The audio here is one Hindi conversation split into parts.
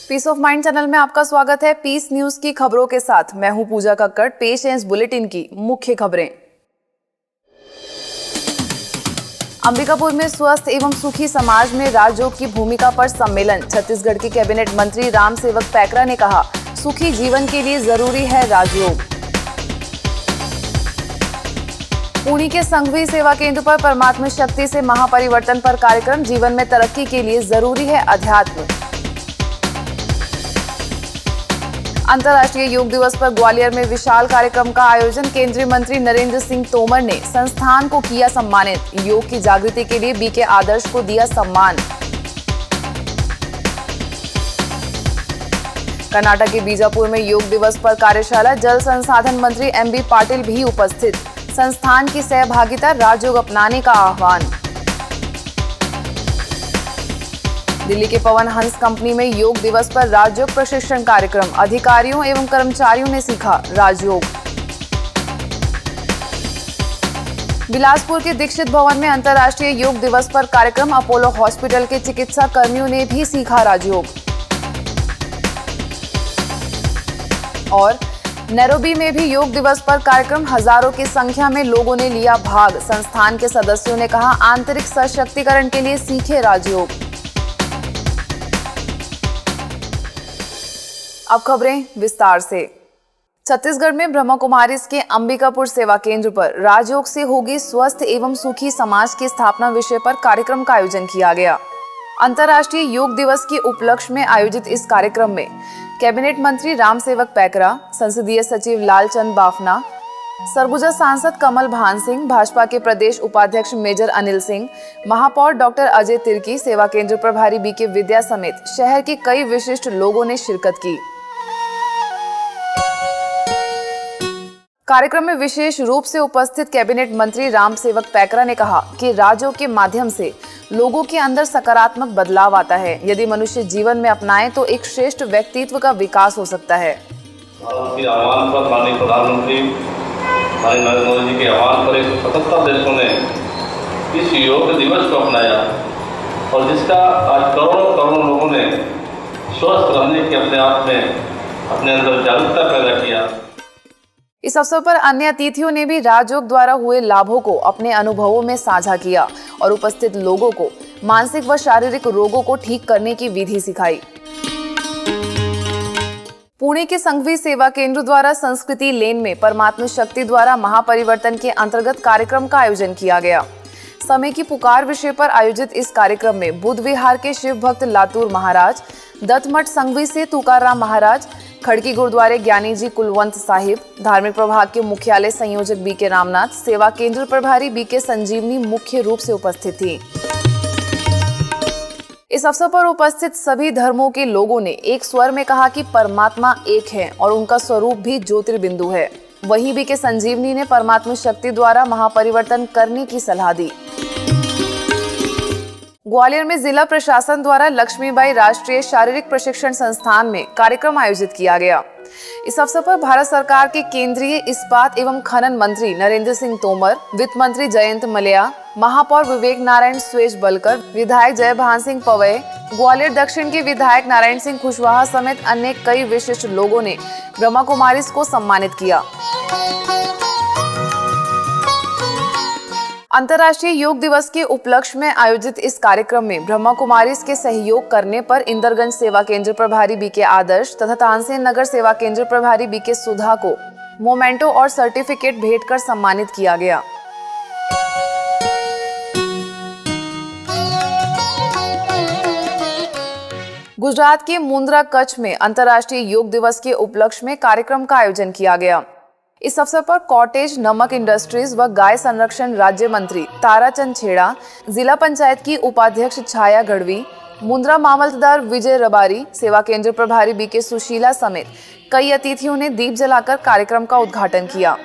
पीस ऑफ माइंड चैनल में आपका स्वागत है। पीस न्यूज की खबरों के साथ मैं हूं पूजा कक्कड़। पेश है इस बुलेटिन की मुख्य खबरें। अंबिकापुर में स्वस्थ एवं सुखी समाज में राजयोग की भूमिका पर सम्मेलन। छत्तीसगढ़ के कैबिनेट मंत्री राम सेवक पैकरा ने कहा, सुखी जीवन के लिए जरूरी है राजयोग। पुणे के संघवी सेवा केंद्र पर परमात्मा शक्ति से महापरिवर्तन पर कार्यक्रम। जीवन में तरक्की के लिए जरूरी है अध्यात्म। अंतर्राष्ट्रीय योग दिवस पर ग्वालियर में विशाल कार्यक्रम का आयोजन। केंद्रीय मंत्री नरेंद्र सिंह तोमर ने संस्थान को किया सम्मानित। योग की जागृति के लिए बीके आदर्श को दिया सम्मान। कर्नाटक के बीजापुर में योग दिवस पर कार्यशाला। जल संसाधन मंत्री एमबी पाटिल भी उपस्थित। संस्थान की सहभागिता, राजयोग अपनाने का आह्वान। दिल्ली के पवन हंस कंपनी में योग दिवस पर राजयोग प्रशिक्षण कार्यक्रम। अधिकारियों एवं कर्मचारियों ने सीखा राजयोग। बिलासपुर के दीक्षित भवन में अंतर्राष्ट्रीय योग दिवस पर कार्यक्रम। अपोलो हॉस्पिटल के चिकित्सा कर्मियों ने भी सीखा राजयोग। और नैरोबी में भी योग दिवस पर कार्यक्रम। हजारों की संख्या में लोगों ने लिया भाग। संस्थान के सदस्यों ने कहा, आंतरिक सशक्तिकरण के लिए सीखे राजयोग। अब खबरें विस्तार से। छत्तीसगढ़ में ब्रह्मा कुमारीज के अंबिकापुर सेवा केंद्र पर राजयोग से होगी स्वस्थ एवं सुखी समाज की स्थापना विषय पर कार्यक्रम का आयोजन किया गया। अंतर्राष्ट्रीय योग दिवस के उपलक्ष्य में आयोजित इस कार्यक्रम में कैबिनेट मंत्री राम सेवक पैकरा, संसदीय सचिव लालचंद बाफना, सरगुजा सांसद कमल भान सिंह, भाजपा के प्रदेश उपाध्यक्ष मेजर अनिल सिंह, महापौर डॉक्टर अजय तिर्की, सेवा केंद्र प्रभारी बीके विद्या समेत शहर के कई विशिष्ट लोगों ने शिरकत की। कार्यक्रम में विशेष रूप से उपस्थित कैबिनेट मंत्री राम सेवक पैकरा ने कहा कि राजयोग के माध्यम से लोगों के अंदर सकारात्मक बदलाव आता है। यदि मनुष्य जीवन में अपनाए तो एक श्रेष्ठ व्यक्तित्व का विकास हो सकता है। भारत के आह्वान पर माननीय प्रधानमंत्री नरेंद्र मोदी जी के आह्वान पर 177 देशों ने इस योग दिवस को अपनाया और जिसका आज करोड़ों लोगों ने स्वस्थ रहने के अपने आप में अपने अंदर जागरूकता पैदा किया। इस अवसर पर अन्य अतिथियों ने भी राजयोग द्वारा हुए लाभों को अपने अनुभवों में साझा किया और उपस्थित लोगों को मानसिक व शारीरिक रोगों को ठीक करने की विधि सिखाई। पुणे के संघवी सेवा केंद्र द्वारा संस्कृति लेन में परमात्मा शक्ति द्वारा महापरिवर्तन के अंतर्गत कार्यक्रम का आयोजन किया गया। समय की पुकार विषय पर आयोजित इस कार्यक्रम में बुद्ध विहार के शिव भक्त लातूर महाराज, दत्तमठ संघवी से तुकाराम महाराज, खड़की गुरुद्वारे ज्ञानी जी कुलवंत साहिब, धार्मिक प्रभाग के मुख्यालय संयोजक बीके रामनाथ, सेवा केंद्र प्रभारी बीके संजीवनी मुख्य रूप से उपस्थित थी। इस अवसर पर उपस्थित सभी धर्मों के लोगों ने एक स्वर में कहा कि परमात्मा एक है और उनका स्वरूप भी ज्योतिर्बिंदु है। वहीं बीके संजीवनी ने परमात्मा शक्ति द्वारा महापरिवर्तन करने की सलाह दी। ग्वालियर में जिला प्रशासन द्वारा लक्ष्मीबाई राष्ट्रीय शारीरिक प्रशिक्षण संस्थान में कार्यक्रम आयोजित किया गया। इस अवसर पर भारत सरकार के केंद्रीय इस्पात एवं खनन मंत्री नरेंद्र सिंह तोमर, वित्त मंत्री जयंत मलैया, महापौर विवेक नारायण स्वेज बलकर, विधायक जयभान सिंह पवई, ग्वालियर दक्षिण के विधायक नारायण सिंह कुशवाहा समेत अन्य कई विशिष्ट लोगों ने ब्रह्मा कुमारीज को सम्मानित किया। अंतर्राष्ट्रीय योग दिवस के उपलक्ष्य में आयोजित इस कार्यक्रम में ब्रह्मा कुमारीज के सहयोग करने पर इंदरगंज सेवा केंद्र प्रभारी बीके आदर्श तथा तानसेन नगर सेवा केंद्र प्रभारी बीके सुधा को मोमेंटो और सर्टिफिकेट भेंट कर सम्मानित किया गया। गुजरात के मुंद्रा कच्छ में अंतर्राष्ट्रीय योग दिवस के उपलक्ष्य में कार्यक्रम का आयोजन किया गया। इस अवसर पर कॉटेज नमक इंडस्ट्रीज व गाय संरक्षण राज्य मंत्री ताराचंद छेड़ा, जिला पंचायत की उपाध्यक्ष छाया गढ़वी, मुंद्रा मामलतदार विजय रबारी, सेवा केंद्र प्रभारी बीके सुशीला समेत कई अतिथियों ने दीप जलाकर कार्यक्रम का उद्घाटन किया।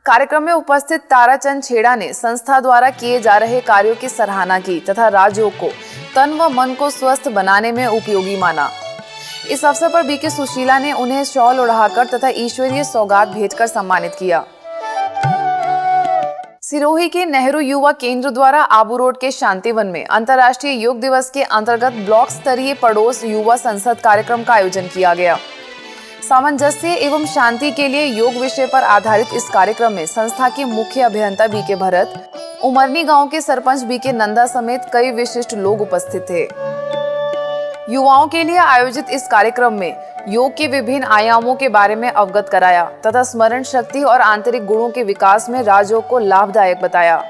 कार्यक्रम में उपस्थित ताराचंद छेड़ा ने संस्था द्वारा किए जा रहे कार्यों की सराहना की तथा राजयोग को तन व मन को स्वस्थ बनाने में उपयोगी माना। इस अवसर पर बीके सुशीला ने उन्हें शॉल ओढ़ाकर तथा ईश्वरीय सौगात भेंटकर सम्मानित किया। सिरोही के नेहरू युवा केंद्र द्वारा आबू रोड के शांतिवन में अंतर्राष्ट्रीय योग दिवस के अंतर्गत ब्लॉक स्तरीय पड़ोस युवा संसद कार्यक्रम का आयोजन किया गया। सामंजस्य एवं शांति के लिए योग विषय पर आधारित इस कार्यक्रम में संस्था के मुख्य अभियंता बीके भरत, उमरनी गांव के सरपंच बीके नंदा समेत कई विशिष्ट लोग उपस्थित थे। युवाओं के लिए आयोजित इस कार्यक्रम में योग के विभिन्न आयामों के बारे में अवगत कराया तथा स्मरण शक्ति और आंतरिक गुणों के विकास में राजयोग को लाभदायक बताया।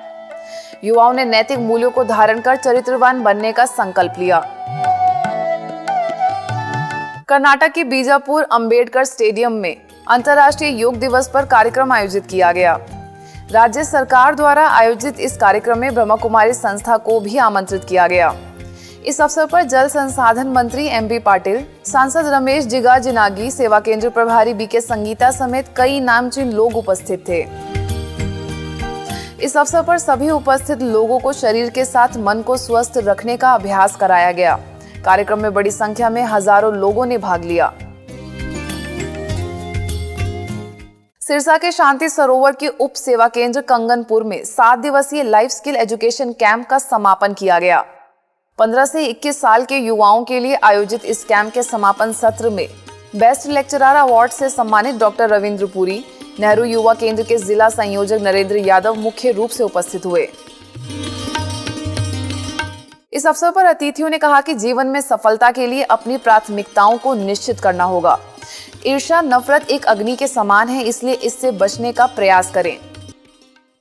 युवाओं ने नैतिक मूल्यों को धारण कर चरित्रवान बनने का संकल्प लिया। कर्नाटक के बीजापुर अंबेडकर स्टेडियम में अंतर्राष्ट्रीय योग दिवस पर कार्यक्रम आयोजित किया गया। राज्य सरकार द्वारा आयोजित इस कार्यक्रम में ब्रह्मा कुमारी संस्था को भी आमंत्रित किया गया। इस अवसर पर जल संसाधन मंत्री MP पाटिल, सांसद रमेश जिगाजिनागी, सेवा केंद्र प्रभारी BK संगीता समेत कई नामचीन लोग उपस्थित थे। इस अवसर पर सभी उपस्थित लोगों को शरीर के साथ मन को स्वस्थ रखने का अभ्यास कराया गया। कार्यक्रम में बड़ी संख्या में हजारों लोगों ने भाग लिया। सिरसा के शांति सरोवर के उप सेवा केंद्र कंगनपुर में 7 दिवसीय लाइफ स्किल एजुकेशन कैंप का समापन किया गया। 15 से 21 साल के युवाओं के लिए आयोजित इस कैंप के समापन सत्र में बेस्ट लेक्चरर अवार्ड से सम्मानित डॉक्टर रविंद्र पुरी, नेहरू युवा केंद्र के जिला संयोजक नरेंद्र यादव मुख्य रूप से उपस्थित हुए। इस अवसर पर अतिथियों ने कहा कि जीवन में सफलता के लिए अपनी प्राथमिकताओं को निश्चित करना होगा। ईर्ष्या, नफरत एक अग्नि के समान है, इसलिए इससे बचने का प्रयास करें।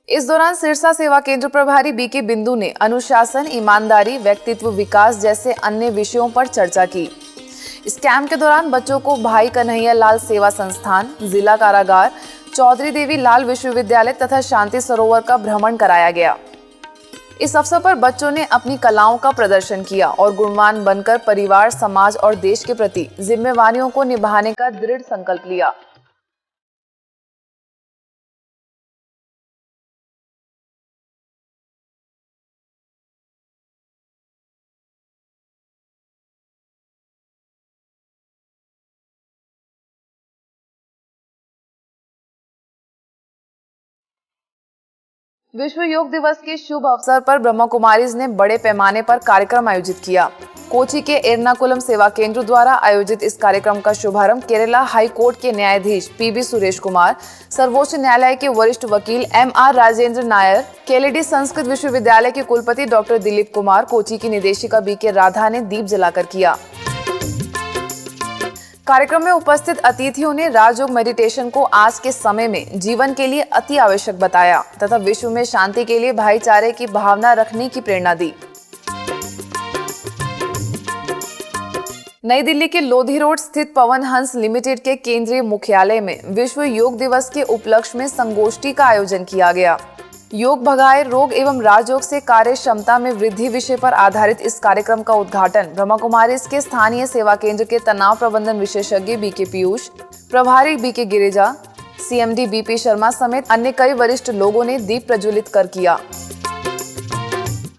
इस दौरान सिरसा सेवा केंद्र प्रभारी BK बिंदु ने अनुशासन, ईमानदारी, व्यक्तित्व विकास जैसे अन्य विषयों पर चर्चा की। इस कैंप के दौरान बच्चों को भाई कन्हैया लाल सेवा संस्थान, जिला कारागार, चौधरी देवी लाल विश्वविद्यालय तथा शांति सरोवर का भ्रमण कराया गया। इस अवसर पर बच्चों ने अपनी कलाओं का प्रदर्शन किया और गुणवान बनकर परिवार, समाज और देश के प्रति जिम्मेवारियों को निभाने का दृढ़ संकल्प लिया। विश्व योग दिवस के शुभ अवसर पर ब्रह्मा कुमारीज ने बड़े पैमाने पर कार्यक्रम आयोजित किया। कोची के एर्नाकुलम सेवा केंद्र द्वारा आयोजित इस कार्यक्रम का शुभारंभ केरला हाई कोर्ट के न्यायाधीश PB सुरेश कुमार, सर्वोच्च न्यायालय के वरिष्ठ वकील MR राजेंद्र नायर, केलेडी संस्कृत विश्वविद्यालय के कुलपति डॉक्टर दिलीप कुमार, कोची की निदेशिका BK राधा ने दीप जलाकर किया। कार्यक्रम में उपस्थित अतिथियों ने राजयोग मेडिटेशन को आज के समय में जीवन के लिए अति आवश्यक बताया तथा विश्व में शांति के लिए भाईचारे की भावना रखने की प्रेरणा दी। नई दिल्ली के लोधी रोड स्थित पवन हंस लिमिटेड के केंद्रीय मुख्यालय में विश्व योग दिवस के उपलक्ष्य में संगोष्ठी का आयोजन किया गया। योग भगाए रोग एवं राजयोग से कार्य क्षमता में वृद्धि विषय पर आधारित इस कार्यक्रम का उद्घाटन ब्रह्मा कुमारीज के स्थानीय सेवा केंद्र के तनाव प्रबंधन विशेषज्ञ BK पीयूष, प्रभारी BK Girija, CMD BP Sharma समेत अन्य कई वरिष्ठ लोगों ने दीप प्रज्वलित कर किया।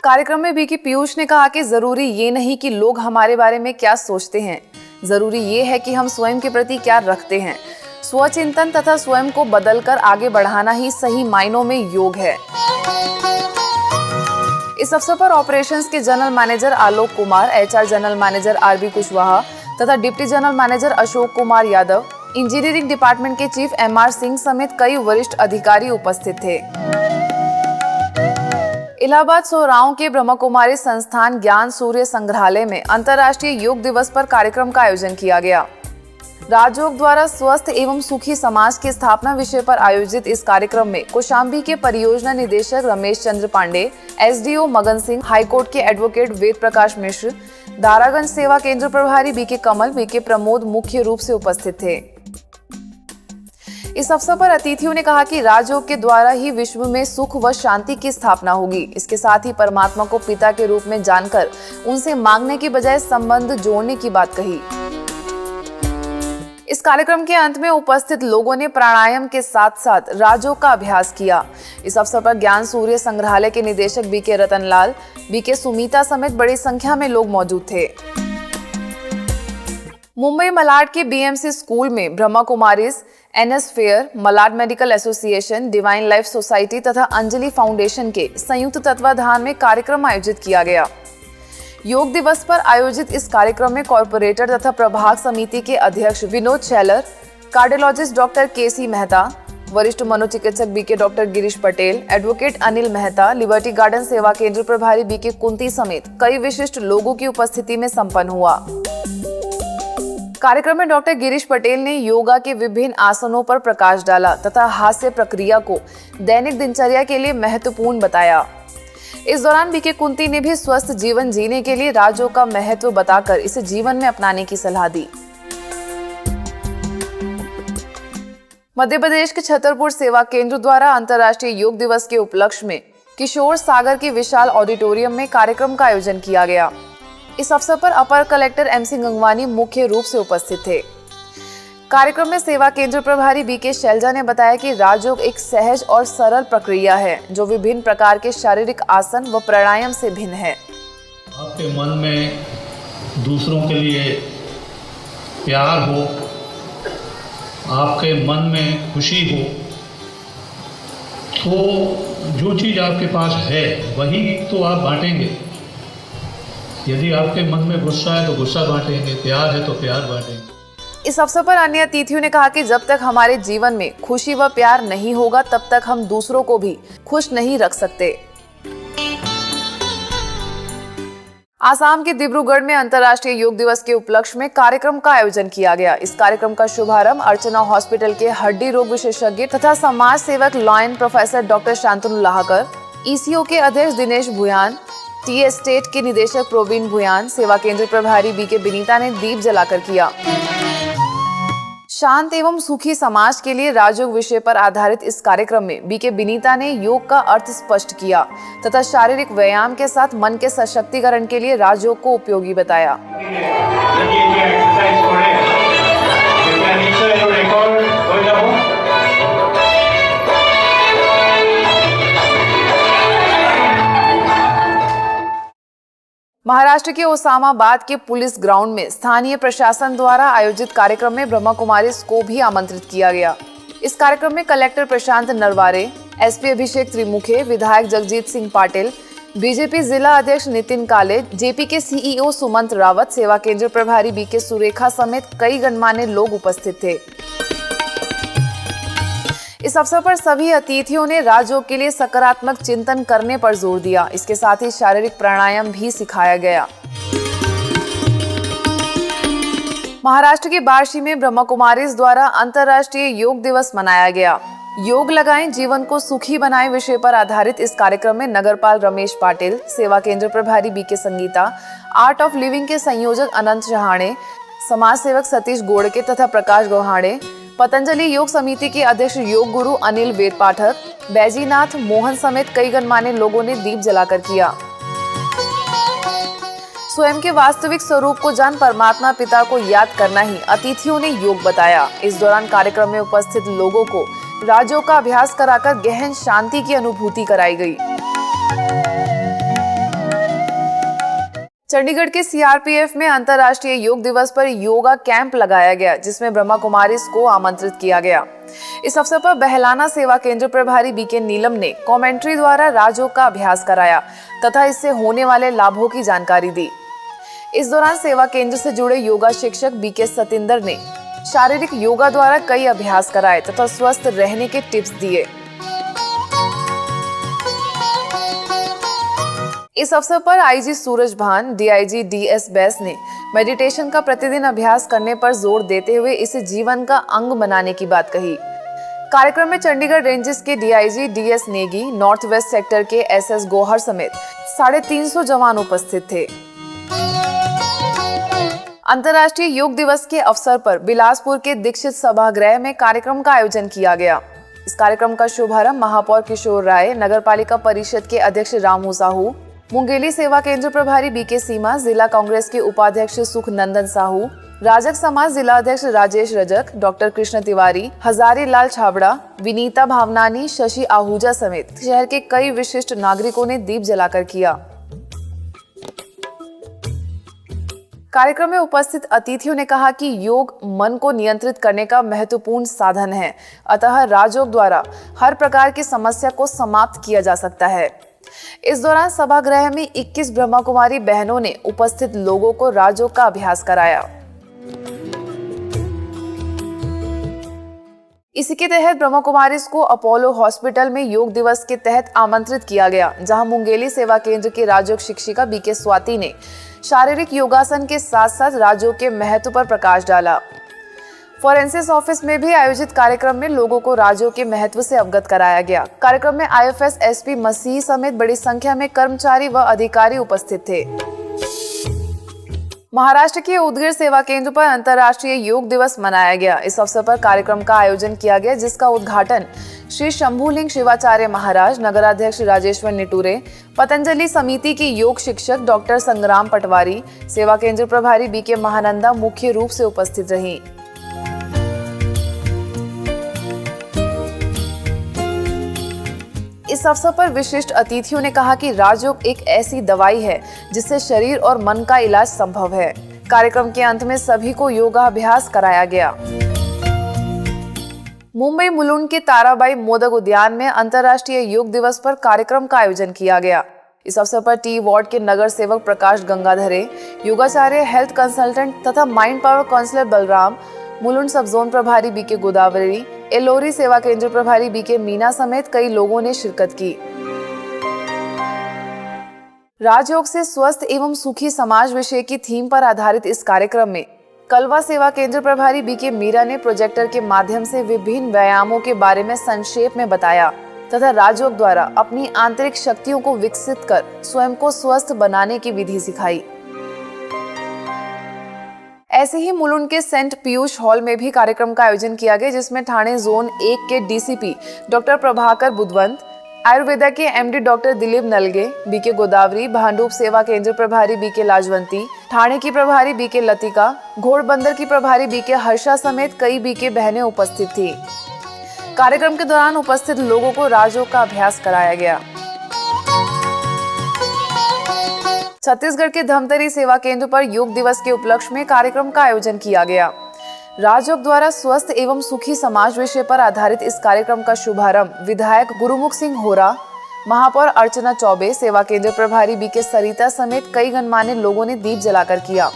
कार्यक्रम में BK पीयूष ने कहा कि जरूरी ये नहीं कि लोग हमारे बारे में क्या सोचते हैं, जरूरी ये है कि हम स्वयं के प्रति क्या रखते हैं। स्वचिंतन तथा स्वयं को बदलकर आगे बढ़ाना ही सही मायनों में योग है। इस अवसर पर ऑपरेशंस के general manager Alok Kumar, HR general manager RB Kushwaha तथा deputy general manager Ashok Kumar Yadav, engineering department के चीफ MR सिंह समेत कई वरिष्ठ अधिकारी उपस्थित थे। इलाहाबाद सोराव के ब्रह्मा कुमारी संस्थान ज्ञान सूर्य संग्रहालय में अंतर्राष्ट्रीय योग दिवस पर कार्यक्रम का आयोजन किया गया। राजयोग द्वारा स्वस्थ एवं सुखी समाज की स्थापना विषय पर आयोजित इस कार्यक्रम में कौशाम्बी के परियोजना निदेशक रमेश चंद्र पांडे, SDO मगन सिंह, हाईकोर्ट के एडवोकेट वेद प्रकाश मिश्र, दारागंज सेवा केंद्र प्रभारी BK कमल, BK प्रमोद मुख्य रूप से उपस्थित थे। इस अवसर पर अतिथियों ने कहा कि राजयोग के द्वारा ही विश्व में सुख व शांति की स्थापना होगी। इसके साथ ही परमात्मा को पिता के रूप में जानकर उनसे मांगने की बजाय संबंध जोड़ने की बात कही। इस कार्यक्रम के अंत में उपस्थित लोगों ने प्राणायाम के साथ साथ राजयोग का अभ्यास किया। इस अवसर पर ज्ञान सूर्य संग्रहालय के निदेशक BK रतनलाल, BK सुमीता समेत बड़ी संख्या में लोग मौजूद थे। मुंबई मलाड के BMC स्कूल में Brahma Kumaris NS fair, Malad medical association, divine life society तथा अंजलि फाउंडेशन के संयुक्त तत्वाधान में कार्यक्रम आयोजित किया गया। योग दिवस पर आयोजित इस कार्यक्रम में कॉर्पोरेटर तथा प्रभाग समिति के अध्यक्ष Vinod Chhailar, cardiologist doctor KC Mehta, वरिष्ठ मनोचिकित्सक BK doctor Girish Patel, advocate Anil Mehta, Liberty Garden सेवा केंद्र प्रभारी बीके कुंती समेत कई विशिष्ट लोगों की उपस्थिति में संपन्न हुआ। कार्यक्रम में डॉक्टर गिरीश पटेल ने योगा के विभिन्न आसनों पर प्रकाश डाला तथा हास्य प्रक्रिया को दैनिक दिनचर्या के लिए महत्वपूर्ण बताया। इस दौरान बीके कुंती ने भी स्वस्थ जीवन जीने के लिए राजयोग का महत्व बताकर इसे जीवन में अपनाने की सलाह दी। मध्य प्रदेश के छतरपुर सेवा केंद्र द्वारा अंतर्राष्ट्रीय योग दिवस के उपलक्ष्य में किशोर सागर के विशाल ऑडिटोरियम में कार्यक्रम का आयोजन किया गया। इस अवसर पर अपर कलेक्टर MC गंगवानी मुख्य रूप से उपस्थित थे। कार्यक्रम में सेवा केंद्र प्रभारी बीके शैलजा ने बताया कि राजयोग एक सहज और सरल प्रक्रिया है जो विभिन्न प्रकार के शारीरिक आसन व प्राणायाम से भिन्न है। आपके मन में दूसरों के लिए प्यार हो, आपके मन में खुशी हो, तो जो चीज़ आपके पास है वही तो आप बांटेंगे। यदि आपके मन में गुस्सा है तो गुस्सा बांटेंगे, प्यार है तो प्यार बांटेंगे। इस अवसर पर अन्य अतिथियों ने कहा कि जब तक हमारे जीवन में खुशी व प्यार नहीं होगा तब तक हम दूसरों को भी खुश नहीं रख सकते। आसाम के डिब्रूगढ़ में अंतर्राष्ट्रीय योग दिवस के उपलक्ष्य में कार्यक्रम का आयोजन किया गया। इस कार्यक्रम का शुभारंभ अर्चना हॉस्पिटल के हड्डी रोग विशेषज्ञ तथा समाज सेवक lion professor doctor Shantanu Lahkar, ECO के अध्यक्ष दिनेश भुयान, टी एस्टेट के निदेशक प्रवीण भुयान, सेवा केंद्र प्रभारी बीके बिनीता ने दीप जलाकर किया। शांत एवं सुखी समाज के लिए राजयोग विषय पर आधारित इस कार्यक्रम में बीके बिनीता ने योग का अर्थ स्पष्ट किया तथा शारीरिक व्यायाम के साथ मन के सशक्तिकरण के लिए राजयोग को उपयोगी बताया। महाराष्ट्र के ओसामाबाद के पुलिस ग्राउंड में स्थानीय प्रशासन द्वारा आयोजित कार्यक्रम में ब्रह्मा कुमारीज को भी आमंत्रित किया गया। इस कार्यक्रम में कलेक्टर प्रशांत नरवारे, SP अभिषेक त्रिमुखे, विधायक जगजीत सिंह पाटिल, बीजेपी जिला अध्यक्ष नितिन काले, JP के CEO सुमंत रावत, सेवा केंद्र प्रभारी BK सुरेखा समेत कई गणमान्य लोग उपस्थित थे। इस अवसर पर सभी अतिथियों ने राजयोग के लिए सकारात्मक चिंतन करने पर जोर दिया। इसके साथ ही शारीरिक प्राणायाम भी सिखाया गया। महाराष्ट्र के बार्शी में ब्रह्मा कुमारीज द्वारा अंतर्राष्ट्रीय योग दिवस मनाया गया। योग लगाएं जीवन को सुखी बनाएं विषय पर आधारित इस कार्यक्रम में नगरपाल रमेश पाटिल, सेवा केंद्र प्रभारी BK Sangeeta, art of living के संयोजक अनंत चहाणे, समाज सेवक सतीश गोड़के तथा प्रकाश गौहाणे, पतंजलि योग समिति के अध्यक्ष योग गुरु अनिल वेद पाठक, बैजीनाथ मोहन समेत कई गणमान्य लोगों ने दीप जलाकर किया। स्वयं के वास्तविक स्वरूप को जान परमात्मा पिता को याद करना ही अतिथियों ने योग बताया। इस दौरान कार्यक्रम में उपस्थित लोगों को राजयोग का अभ्यास कराकर गहन शांति की अनुभूति कराई गई। चंडीगढ़ के CRPF में अंतर्राष्ट्रीय योग दिवस पर योगा कैंप लगाया गया, जिसमें ब्रह्मा कुमारीज को आमंत्रित किया गया। इस अवसर पर बहलाना सेवा केंद्र प्रभारी BK नीलम ने कमेंट्री द्वारा राजयोग का अभ्यास कराया तथा इससे होने वाले लाभों की जानकारी दी। इस दौरान सेवा केंद्र से जुड़े योगा शिक्षक BK सतिंदर ने शारीरिक योगा द्वारा कई अभ्यास कराए तथा स्वस्थ रहने के टिप्स दिए। इस अवसर पर IG सूरज भान, DIG DS बैस ने मेडिटेशन का प्रतिदिन अभ्यास करने पर जोर देते हुए इसे जीवन का अंग बनाने की बात कही। कार्यक्रम में चंडीगढ़ रेंजेस के DIG DS Negi, north west sector के SS गोहर समेत 350 जवान उपस्थित थे। अंतर्राष्ट्रीय योग दिवस के अवसर पर बिलासपुर के दीक्षित सभागृह में कार्यक्रम का आयोजन किया गया। इस कार्यक्रम का शुभारंभ महापौर किशोर राय, नगरपालिका परिषद के अध्यक्ष रामू साहू, मुंगेली सेवा केंद्र प्रभारी BK सीमा, जिला कांग्रेस के उपाध्यक्ष सुख नंदन साहू, राजक समाज जिला अध्यक्ष राजेश रजक, डॉक्टर कृष्ण तिवारी, हजारी लाल छाबड़ा, विनीता भावनानी, शशि आहूजा समेत शहर के कई विशिष्ट नागरिकों ने दीप जलाकर किया। कार्यक्रम में उपस्थित अतिथियों ने कहा कि योग मन को नियंत्रित करने का महत्वपूर्ण साधन है, अतः राजयोग द्वारा हर प्रकार की समस्या को समाप्त किया जा सकता है। इस दौरान सभागृह में 21 ब्रह्मा कुमारी बहनों ने उपस्थित लोगों को राजयोग का अभ्यास कराया। इसी के तहत ब्रह्मा कुमारीज को अपोलो हॉस्पिटल में योग दिवस के तहत आमंत्रित किया गया, जहां मुंगेली सेवा केंद्र के राजयोग शिक्षिका बीके स्वाति ने शारीरिक योगासन के साथ साथ राजयोग के महत्व पर प्रकाश डाला। फॉरेंसिस ऑफिस में भी आयोजित कार्यक्रम में लोगों को राजयोग के महत्व से अवगत कराया गया। कार्यक्रम में IFS SP मसीह समेत बड़ी संख्या में कर्मचारी व अधिकारी उपस्थित थे। महाराष्ट्र के उदगीर सेवा केंद्र पर अंतर्राष्ट्रीय योग दिवस मनाया गया। इस अवसर पर कार्यक्रम का आयोजन किया गया, जिसका उद्घाटन श्री शंभुलिंग शिवाचार्य महाराज, नगराध्यक्ष राजेश्वर निटूरे, पतंजलि समिति की योग शिक्षक डॉक्टर संग्राम पटवारी, सेवा केंद्र प्रभारी बीके महानंदा मुख्य रूप से उपस्थित रही। इस अवसर पर विशिष्ट अतिथियों ने कहा कि राजयोग एक ऐसी दवाई है जिससे शरीर और मन का इलाज संभव है। कार्यक्रम के अंत में सभी को योगाभ्यास कराया गया। मुंबई मुलुंड के ताराबाई मोदक उद्यान में अंतर्राष्ट्रीय योग दिवस पर कार्यक्रम का आयोजन किया गया। इस अवसर पर टी वार्ड के नगर सेवक प्रकाश गंगाधरे, योगाचार्य, हेल्थ कंसल्टेंट तथा mind power counsellor Balram, Mulund sub zone प्रभारी बीके गोदावरी, एलोरी सेवा केंद्र प्रभारी बीके मीना समेत कई लोगों ने शिरकत की। राजयोग से स्वस्थ एवं सुखी समाज विषय की थीम पर आधारित इस कार्यक्रम में कलवा सेवा केंद्र प्रभारी बीके मीरा ने प्रोजेक्टर के माध्यम से विभिन्न व्यायामों के बारे में संक्षेप में बताया तथा राजयोग द्वारा अपनी आंतरिक शक्तियों को विकसित कर स्वयं को स्वस्थ बनाने की विधि सिखाई। ऐसे ही मुलुंड के सेंट पीयूष हॉल में भी कार्यक्रम का आयोजन किया गया, जिसमें ठाणे जोन 1 के DCP डॉक्टर प्रभाकर बुधवंत, आयुर्वेदा के MD doctor Dilip Nalge, BK Godavari, Bhandup सेवा केंद्र प्रभारी बीके लाजवंती, ठाणे की प्रभारी बीके लतिका, घोड़बंदर की प्रभारी बीके हर्षा समेत कई बीके बहनें उपस्थित थी। कार्यक्रम के दौरान उपस्थित लोगों को राजयोग का अभ्यास कराया गया। छत्तीसगढ़ के धमतरी सेवा केंद्र पर योग दिवस के उपलक्ष्य में कार्यक्रम का आयोजन किया गया। राजयोग द्वारा स्वस्थ एवं सुखी समाज विषय पर आधारित इस कार्यक्रम का शुभारंभ विधायक गुरुमुख सिंह होरा, महापौर अर्चना चौबे, सेवा केंद्र प्रभारी बीके सरिता समेत कई गणमान्य लोगों ने दीप जलाकर किया।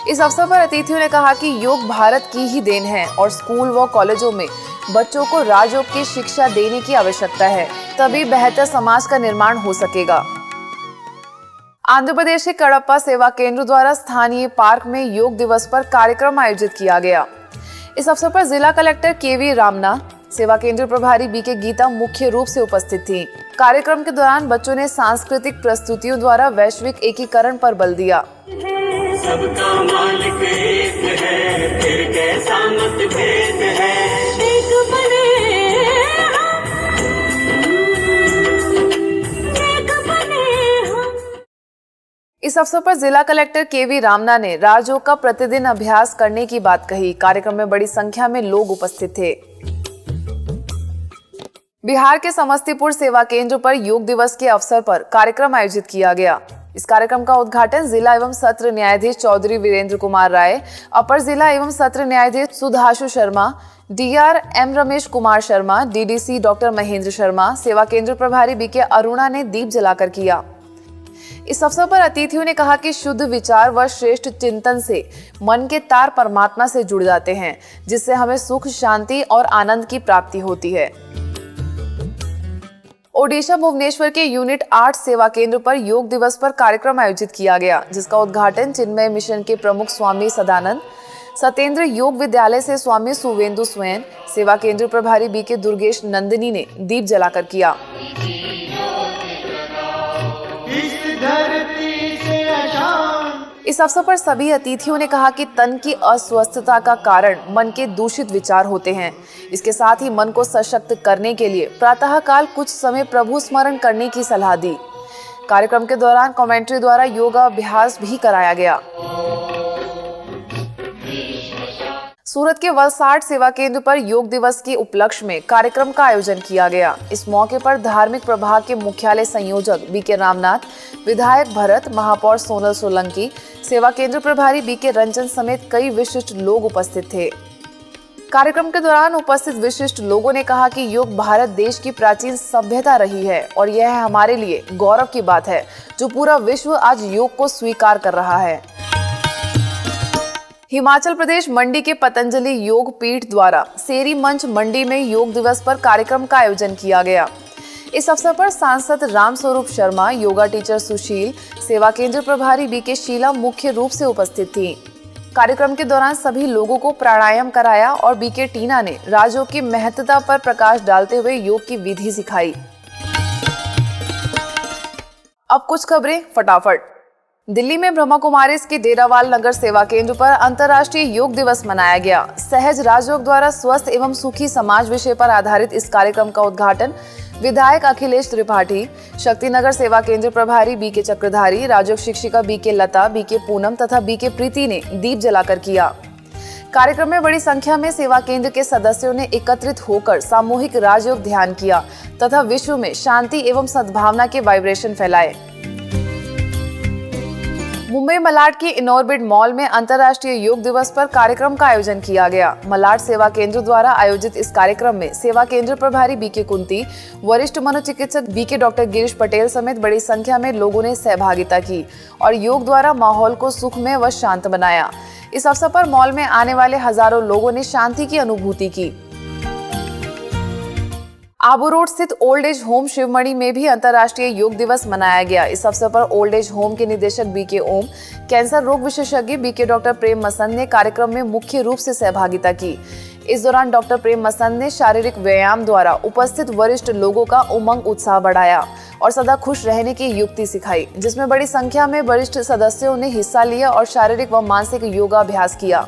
इस अवसर पर अतिथियों ने कहा कि योग भारत की ही देन है और स्कूल व कॉलेजों में बच्चों को राजयोग की शिक्षा देने की आवश्यकता है, तभी बेहतर समाज का निर्माण हो सकेगा। आंध्र प्रदेश के कडप्पा सेवा केंद्र द्वारा स्थानीय पार्क में योग दिवस पर कार्यक्रम आयोजित किया गया। इस अवसर पर जिला कलेक्टर KV रामना, सेवा केंद्र प्रभारी बीके गीता मुख्य रूप से उपस्थित थी। कार्यक्रम के दौरान बच्चों ने सांस्कृतिक प्रस्तुतियों द्वारा वैश्विक एकीकरण पर बल दिया। सबका मालिक एक है, फिर कैसा मतभेद है, एक बने हम। इस अवसर पर जिला कलेक्टर KV रामना ने राजयोग का प्रतिदिन अभ्यास करने की बात कही। कार्यक्रम में बड़ी संख्या में लोग उपस्थित थे। बिहार के समस्तीपुर सेवा केंद्र पर योग दिवस के अवसर पर कार्यक्रम आयोजित किया गया। इस कार्यक्रम का उद्घाटन जिला एवं सत्र न्यायाधीश चौधरी वीरेंद्र कुमार राय, अपर जिला एवं सत्र न्यायाधीश Sudhashu Sharma, DR M Ramesh Kumar Sharma, DDC doctor Mahendra Sharma, सेवा केंद्र प्रभारी बीके अरुणा ने दीप जलाकर किया। इस अवसर पर अतिथियों ने कहा कि शुद्ध विचार व श्रेष्ठ चिंतन से मन के तार परमात्मा से जुड़ जाते हैं, जिससे हमें सुख, शांति और आनंद की प्राप्ति होती है। ओडिशा भुवनेश्वर के यूनिट 8 सेवा केंद्र पर योग दिवस पर कार्यक्रम आयोजित किया गया, जिसका उद्घाटन चिन्मय मिशन के प्रमुख स्वामी सदानंद, सत्येंद्र योग विद्यालय से स्वामी सुवेंदु स्वयं, सेवा केंद्र प्रभारी बीके दुर्गेश नंदिनी ने दीप जलाकर किया। इस अवसर पर सभी अतिथियों ने कहा कि तन की अस्वस्थता का कारण मन के दूषित विचार होते हैं। इसके साथ ही मन को सशक्त करने के लिए प्रातःकाल कुछ समय प्रभु स्मरण करने की सलाह दी। कार्यक्रम के दौरान कमेंट्री द्वारा योगाभ्यास भी कराया गया। सूरत के वलसाड सेवा केंद्र पर योग दिवस के उपलक्ष्य में कार्यक्रम का आयोजन किया गया। इस मौके पर धार्मिक प्रभाग के मुख्यालय संयोजक बीके रामनाथ, विधायक भरत, महापौर सोनल सोलंकी, सेवा केंद्र प्रभारी बीके रंजन समेत कई विशिष्ट लोग उपस्थित थे। कार्यक्रम के दौरान उपस्थित विशिष्ट लोगों ने कहा कि योग भारत देश की प्राचीन सभ्यता रही है और यह हमारे लिए गौरव की बात है जो पूरा विश्व आज योग को स्वीकार कर रहा है। हिमाचल प्रदेश मंडी के पतंजलि योग पीठ द्वारा सेरी मंच मंडी में योग दिवस पर कार्यक्रम का आयोजन किया गया। इस अवसर पर सांसद रामस्वरूप शर्मा, योगा टीचर सुशील, सेवा केंद्र प्रभारी बीके शीला मुख्य रूप से उपस्थित थी। कार्यक्रम के दौरान सभी लोगों को प्राणायाम कराया और बीके टीना ने राजयोग की महत्ता पर प्रकाश डालते हुए योग की विधि सिखाई। अब कुछ खबरें फटाफट। दिल्ली में ब्रह्मा कुमारीज के डेरावाल नगर सेवा केंद्र पर अंतर्राष्ट्रीय योग दिवस मनाया गया। सहज राजयोग द्वारा स्वस्थ एवं सुखी समाज विषय पर आधारित इस कार्यक्रम का उद्घाटन विधायक अखिलेश त्रिपाठी, शक्तिनगर सेवा केंद्र प्रभारी बीके चक्रधारी, राजयोग शिक्षिका बीके लता, बीके पूनम तथा बीके प्रीति ने दीप जलाकर किया। कार्यक्रम में बड़ी संख्या में सेवा केंद्र के सदस्यों ने एकत्रित होकर सामूहिक राजयोग ध्यान किया तथा विश्व में शांति एवं सद्भावना के वाइब्रेशन फैलाए। मुंबई मलाड के इनऑर्बिट मॉल में अंतर्राष्ट्रीय योग दिवस पर कार्यक्रम का आयोजन किया गया। मलाड सेवा केंद्र द्वारा आयोजित इस कार्यक्रम में सेवा केंद्र प्रभारी बीके कुंती, वरिष्ठ मनोचिकित्सक बीके डॉक्टर गिरीश पटेल समेत बड़ी संख्या में लोगों ने सहभागिता की और योग द्वारा माहौल को सुखमय व शांत बनाया। इस अवसर पर मॉल में आने वाले हजारों लोगों ने शांति की अनुभूति की। आबू रोड स्थित ओल्ड एज होम शिवमणि में भी अंतर्राष्ट्रीय योग दिवस मनाया गया। इस अवसर पर ओल्ड एज होम के निदेशक बीके ओम, कैंसर रोग विशेषज्ञ बीके डॉक्टर प्रेम मसंद ने कार्यक्रम में मुख्य रूप से सहभागिता की। इस दौरान डॉक्टर प्रेम मसंद ने शारीरिक व्यायाम द्वारा उपस्थित वरिष्ठ लोगों का उमंग उत्साह बढ़ाया और सदा खुश रहने की युक्ति सिखाई, जिसमें बड़ी संख्या में वरिष्ठ सदस्यों ने हिस्सा लिया और शारीरिक व मानसिक योगाभ्यास किया।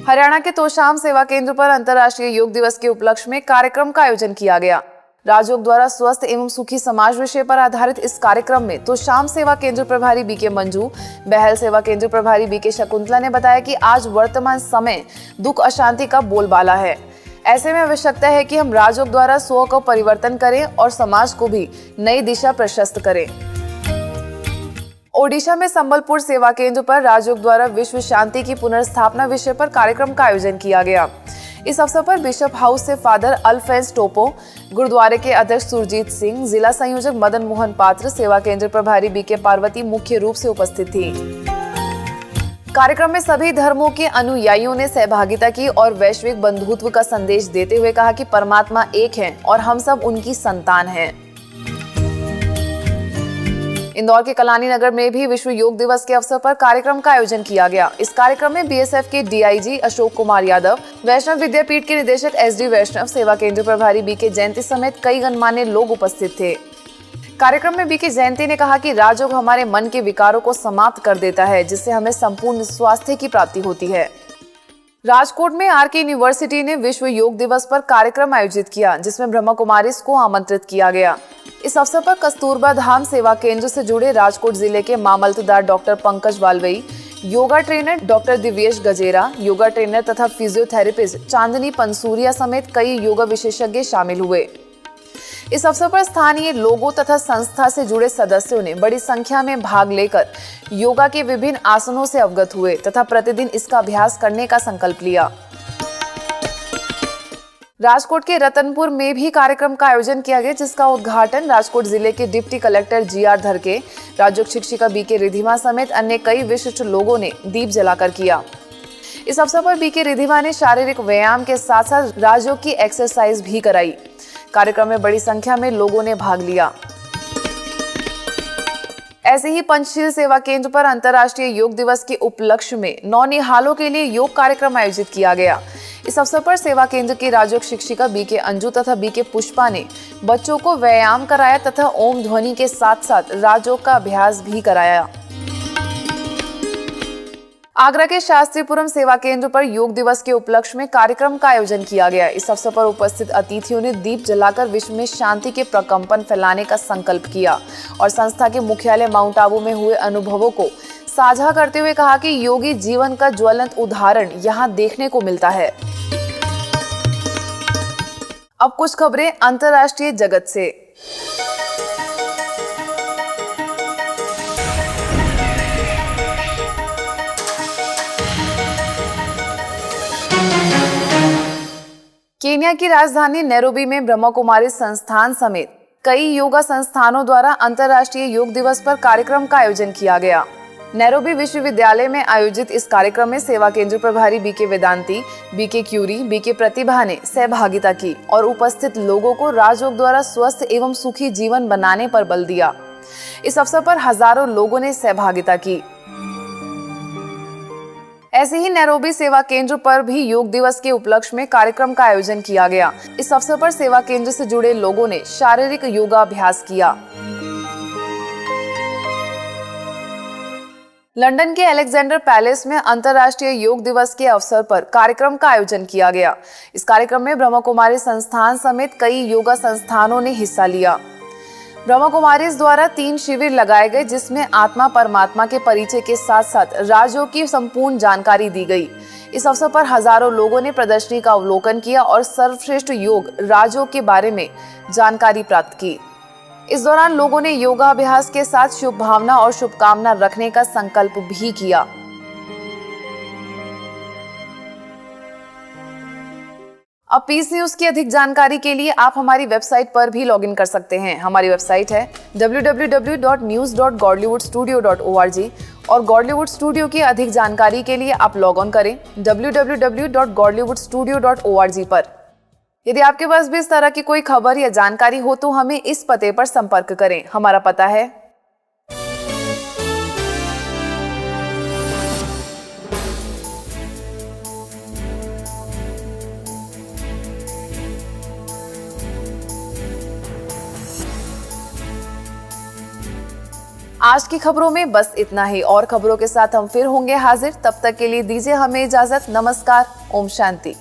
हरियाणा के तोशाम सेवा केंद्र पर अंतर्राष्ट्रीय योग दिवस के उपलक्ष्य में कार्यक्रम का आयोजन किया गया। राजयोग द्वारा स्वस्थ एवं सुखी समाज विषय पर आधारित इस कार्यक्रम में तोशाम सेवा केंद्र प्रभारी बीके मंजू, बहल सेवा केंद्र प्रभारी बीके शकुंतला ने बताया कि आज वर्तमान समय दुख अशांति का बोलबाला है। ऐसे में आवश्यकता है कि हम राजयोग द्वारा स्व को परिवर्तन करें और समाज को भी नई दिशा प्रशस्त करें। ओडिशा में संबलपुर सेवा केंद्र पर राजयोग द्वारा विश्व शांति की पुनर्स्थापना विषय पर कार्यक्रम का आयोजन किया गया। इस अवसर पर बिशप हाउस से फादर अल्फेंस टोपो, गुरुद्वारे के अध्यक्ष सुरजीत सिंह, जिला संयोजक मदन मोहन पात्र, सेवा केंद्र प्रभारी बीके पार्वती मुख्य रूप से उपस्थित थी। कार्यक्रम में सभी धर्मों के अनुयायियों ने सहभागिता की और वैश्विक बंधुत्व का संदेश देते हुए कहा कि परमात्मा एक है और हम सब उनकी संतान हैं। इंदौर के कलानी नगर में भी विश्व योग दिवस के अवसर पर कार्यक्रम का आयोजन किया गया। इस कार्यक्रम में बीएसएफ के डीआईजी अशोक कुमार यादव, वैष्णव विद्यापीठ के निदेशक एसडी वैष्णव, सेवा केंद्र प्रभारी बीके जयंती समेत कई गणमान्य लोग उपस्थित थे। कार्यक्रम में बीके जयंती ने कहा कि राजयोग हमारे मन के विकारों को समाप्त कर देता है, जिससे हमें संपूर्ण स्वास्थ्य की प्राप्ति होती है। राजकोट में आरके यूनिवर्सिटी ने विश्व योग दिवस पर कार्यक्रम आयोजित किया, जिसमें ब्रह्मा कुमारीज को आमंत्रित किया गया। इस अवसर पर कस्तूरबा धाम सेवा केंद्र से जुड़े राजकोट जिले के मामलतदार doctor Pankaj Valvai, yoga trainer doctor Divyesh Gajera, yoga trainer तथा फिजियोथेरेपिस्ट चांदनी पंसूरिया समेत कई योगा विशेषज्ञ शामिल हुए। इस अवसर पर स्थानीय लोगों तथा संस्था से जुड़े सदस्यों ने बड़ी संख्या में भाग लेकर योगा के विभिन्न आसनों से अवगत हुए तथा प्रतिदिन इसका अभ्यास करने का संकल्प लिया। राजकोट के रतनपुर में भी कार्यक्रम का आयोजन किया गया, जिसका उद्घाटन राजकोट जिले के डिप्टी कलेक्टर जीआर धरके, राजयोग शिक्षिका बीके रिधिमा समेत अन्य कई विशिष्ट लोगों ने दीप जलाकर किया। इस अवसर पर बीके रिधिमा ने शारीरिक व्यायाम के साथ साथ राजयोग की एक्सरसाइज भी कराई। कार्यक्रम में बड़ी संख्या में लोगों ने भाग लिया। ऐसे ही पंचशील सेवा केंद्र पर अंतर्राष्ट्रीय योग दिवस के उपलक्ष्य में नौनिहालों के लिए योग कार्यक्रम आयोजित किया गया। इस अवसर पर सेवा केंद्र की राजयोग शिक्षिका बीके अंजू तथा बीके पुष्पा ने बच्चों को व्यायाम कराया तथा ओम ध्वनि के साथ साथ राजयोग का अभ्यास भी कराया। आगरा के शास्त्रीपुरम सेवा केंद्र पर योग दिवस के उपलक्ष्य में कार्यक्रम का आयोजन किया गया। इस अवसर पर उपस्थित अतिथियों ने दीप जलाकर विश्व में शांति के प्रकंपन फैलाने का संकल्प किया और संस्था के मुख्यालय माउंट आबू में हुए अनुभवों को साझा करते हुए कहा कि योगी जीवन का ज्वलंत उदाहरण यहाँ देखने को मिलता है। अब कुछ खबरें अंतर्राष्ट्रीय जगत से। केन्या की राजधानी नैरोबी में ब्रह्मा कुमारी संस्थान समेत कई योगा संस्थानों द्वारा अंतर्राष्ट्रीय योग दिवस पर कार्यक्रम का आयोजन किया गया। नैरोबी विश्वविद्यालय में आयोजित इस कार्यक्रम में सेवा केंद्र प्रभारी BK Vedanti, BK Curie, BK प्रतिभा ने सहभागिता की और उपस्थित लोगों को राजयोग द्वारा स्वस्थ एवं सुखी जीवन बनाने पर बल दिया। इस अवसर पर हजारों लोगों ने सहभागिता की। ऐसे ही नैरोबी सेवा केंद्र पर भी योग दिवस के उपलक्ष्य में कार्यक्रम का आयोजन किया गया। इस अवसर पर सेवा केंद्र से जुड़े लोगों ने शारीरिक योगाभ्यास किया। लंदन के अलेक्जेंडर पैलेस में अंतर्राष्ट्रीय योग दिवस के अवसर पर कार्यक्रम का आयोजन किया गया। इस कार्यक्रम में ब्रह्मा कुमारी संस्थान समेत कई योगा संस्थानों ने हिस्सा लिया। ब्रह्मा कुमारीज द्वारा 3 शिविर लगाए गए, जिसमें आत्मा परमात्मा के परिचय के साथ साथ राजयोग की संपूर्ण जानकारी दी गई। इस अवसर पर हजारों लोगों ने प्रदर्शनी का अवलोकन किया और सर्वश्रेष्ठ योग राजयोग के बारे में जानकारी प्राप्त की। इस दौरान लोगों ने योगाभ्यास के साथ शुभ भावना और शुभकामना रखने का संकल्प भी किया। अब पीस न्यूज की अधिक जानकारी के लिए आप हमारी वेबसाइट पर भी लॉगिन कर सकते हैं। हमारी वेबसाइट है www.news.godlywoodstudio.org और गॉडलीवुड स्टूडियो की अधिक जानकारी के लिए आप लॉग ऑन करें www.godlywoodstudio.org पर। यदि आपके पास भी इस तरह की कोई खबर या जानकारी हो तो हमें इस पते पर संपर्क करें। हमारा पता है आज की खबरों में बस इतना ही। और खबरों के साथ हम फिर होंगे हाजिर। तब तक के लिए दीजिए हमें इजाजत। नमस्कार। ओम शांति।